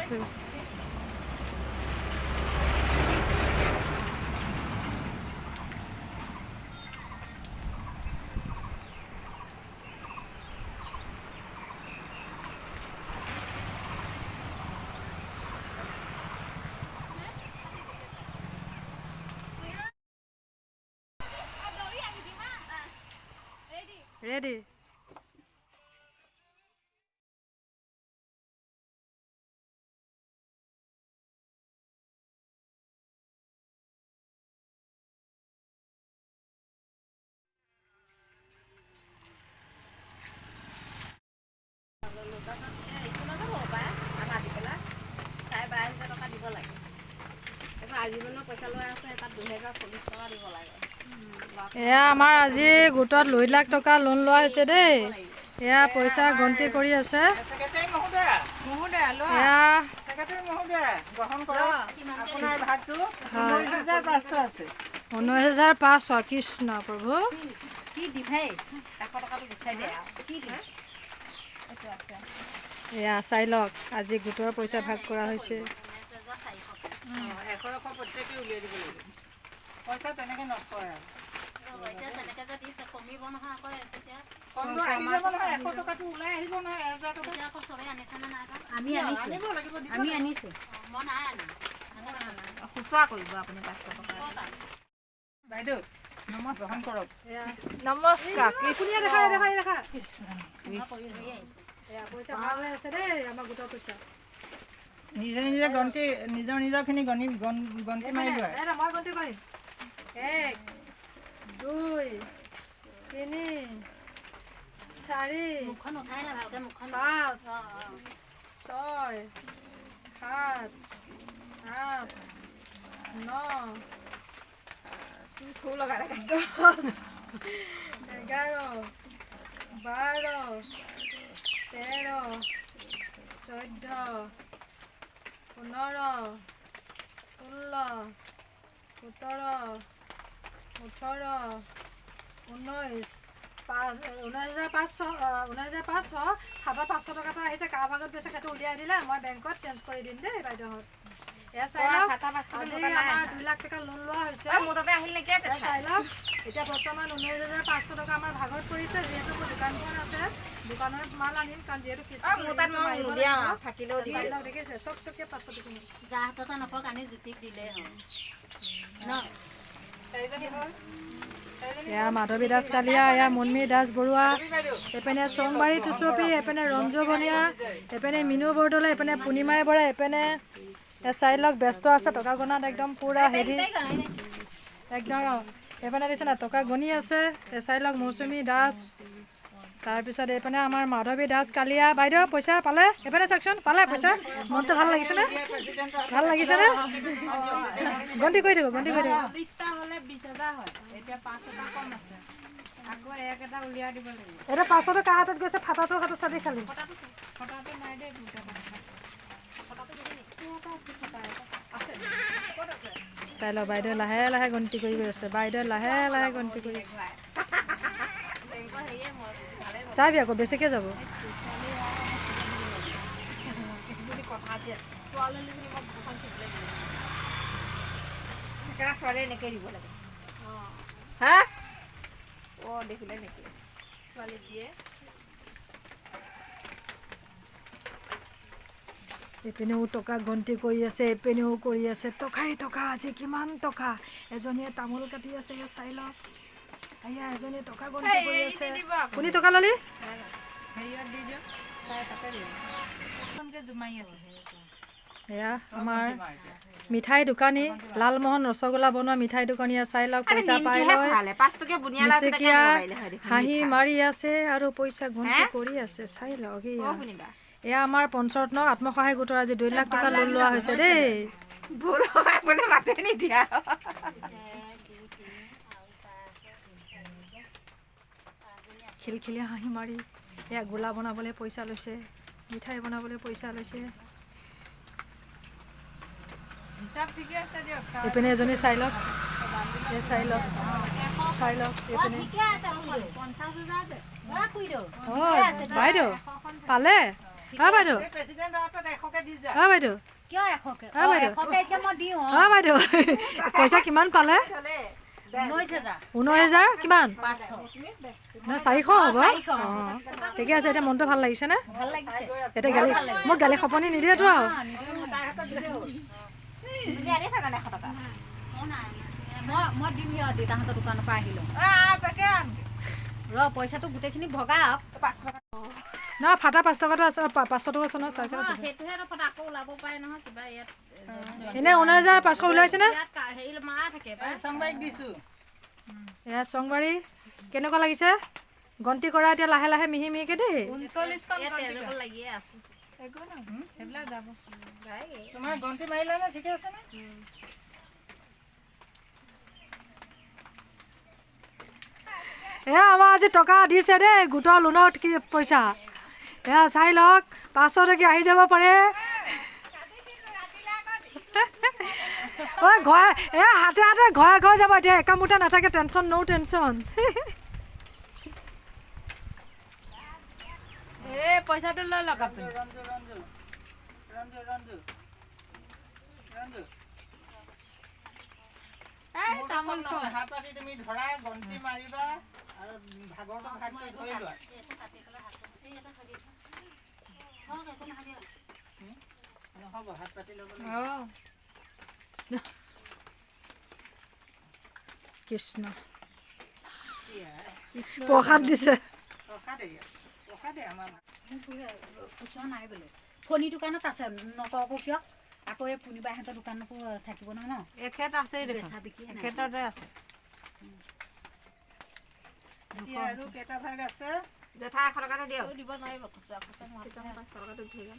Ready. এয়া আমাৰ আজি গোটত 2 লাখ টকা লোন লোৱা হৈছে দেই। এয়া পইচা গন্তি কৰি আছে। এয়া 19,500 কৃষ্ণ প্ৰভু। এয়া চাই লওক আজি গোটৰ পইচা ভাগ কৰা হৈছে। নমস্কাৰ। নিজৰ নিজৰ গন্তি নিজৰ খিনি গন্তি মাৰি লোৱা। মই গন্তি কৰিম। 1 2 3 4 5 6 7 8 9 10 11 12 13 14 15 16 17 18 19 19,500 হাতত 500 টকা এটা আহিছে। কাৰ ভাগত গৈছে সেইটো উলিয়াই দিলে মই বেংকত চেঞ্জ কৰি দিম দেই বাইদেউহঁত। এয়া চাই লওক আজি আমাৰ 2 লাখ টকা লোন লোৱা হৈছে। চাই লওক এতিয়া বৰ্তমান 19,500 টকা আমাৰ ভাগত পৰিছে। যিহেতু মোৰ দোকানখন আছে, দোকানত মাল আনিম কাৰণ যিহেতু দেখিছে চকচকীয়া 500 টকা যা হাততে নাপাওক আনি জুতিক দিলেই হ'ল ন। এয়া মাধৱী দাস কালিয়া, এয়া মুন্মী দাস বৰুৱা, এপিনে চংবাৰী টুচুপি, এপিনে ৰঞ্জু বনিয়া, এপিনে মিনু বৰদলৈ, এপিনে পূৰ্ণিমাই বৰা, এপিনে চাই লওক ব্যস্ত আছে টকা গণাত একদম পুৰা হেভি একদম। এপিনে দিছে না টকা গণি আছে। চাই লওক মৌচুমী দাস, তাৰপিছত এইপিনে আমাৰ মাধৱী দাস কালিয়া বাইদেউ পইচা পালে। এইপিনে চাওকচোন পালে পইচা। মনটো ভাল লাগিছেনে? ভাল লাগিছেনে? গন্তি কৰি থাকোঁ গন্তি কৰি থাকোঁ। এতিয়া 500 কাৰ হাতত গৈছে? ফাটাটোৰ হাতত চাবি খালি। চাই লওক বাইদেউ লাহে লাহে গন্তি কৰি গৈ আছে। বাইদেউ লাহে লাহে গন্তি কৰি চাবি আকৌ বেছিকৈ যাব। এপিনেও টকা গন্তি কৰি আছে, এপিনেও কৰি আছে। টকাই টকা আজি কিমান টকা। এজনীয়ে তামোল কাটি আছে চাই লওক। এয়া এজনীয়ে টকা গন্তি কৰি আছে। কোনি টকা ল'লি? এয়া আমাৰ মিঠাই দোকানী লালমোহন ৰসগোল্লা বনোৱা মিঠাই দোকানী চাই লওক পইচা পাই লয়। হাঁহি মাৰি আছে আৰু পইচা গন্তি কৰি আছে চাই লওক। এয়া আমাৰ পঞ্চৰত্ন আত্মসহায়ক গোটৰ আজি 2 লাখ টকা লোন লোৱা হৈছে দেই। খিলখিলীয়া হাঁহি মাৰি এয়া গোলা বনাবলৈ পইচা লৈছে, মিঠাই বনাবলৈ পইচা লৈছে। এইপিনে এজনী চাই লওক, চাই লওক চাই লওক এইপিনে। বাইদেউ পালে বাইদেউ প্ৰেচিডেণ্টৰ হাতত 100কে দি যা বাইদেউ কিয় 100কে বাইদেউ 100কে এতিয়া মই দিওঁ বাইদেউ পইচা কিমান পালে 19,000 19,000 কিমান 500 নহয় 400 হ'ব অঁ ঠিকে আছে এতিয়া মনটো ভাল লাগিছেনে ভাল লাগিছে এতিয়া গালি মোক গালি খপনি নিদিয়েতো আৰু মই দিম সিহঁত দেউতাহঁতৰ দোকানৰ পৰা আহিলোঁ পইচাটো গোটেইখিনি ভগাওক নহয় ফাটা 5 টকাটো আছে 500 টকা আছে নহয় চাইকেল সেইটোহে ফটা আকৌ ওলাব পাৰে নহয় কিবা ইয়াত এনে 19,500 ওলাইছেনে ইয়াত হেৰি মাৰা থাকে সংবাইক দিছোঁ এয়া চংবাৰী কেনেকুৱা লাগিছে গন্তি কৰা এতিয়া লাহে লাহে মিহি মিহিকে দেই 39খন লাগিয়ে আছে সেইবিলাক যাব তোমাৰ গন্তি মাৰিলা নে ঠিকে আছে নে এয়া আমাৰ আজি টকা দিছে দেই গোটৰ লোনত কি পইচা এয়া চাই লওক 500 টকা আহি যাব পাৰে ঐ ঘৰে এয়া হাতে হাতে ঘৰে ঘৰে যাব এতিয়া একামোটা নাথাকে টেনশ্যন ন' টেনশ্যন পইচাটো লৈ লওক আপুনি ৰঞ্জু তামোল নহয় হাত পাতি তুমি ধৰা গন্তি মাৰিবা আৰু ভাগৰটো ভাগ কৰি ধৰি লোৱা নহ'ব হাত পাতি ল'ব কৃষ্ণ প্ৰসাদ দিছে প্ৰসাদে আমাৰ ওচৰ নাই বোলে ফণী দোকানত আছে নকওঁ কিয় আকৌ এই পুনিবাহঁতৰ দোকানতো থাকিব নহয় ন এখেত আছে বেচা বিক্ৰী নাই এখেততে আছে আৰু কেইটা ভাগ আছে জেঠা 100 টকাটো দিয়ক দিব নোৱাৰিব খুচুৰা খুচুৰা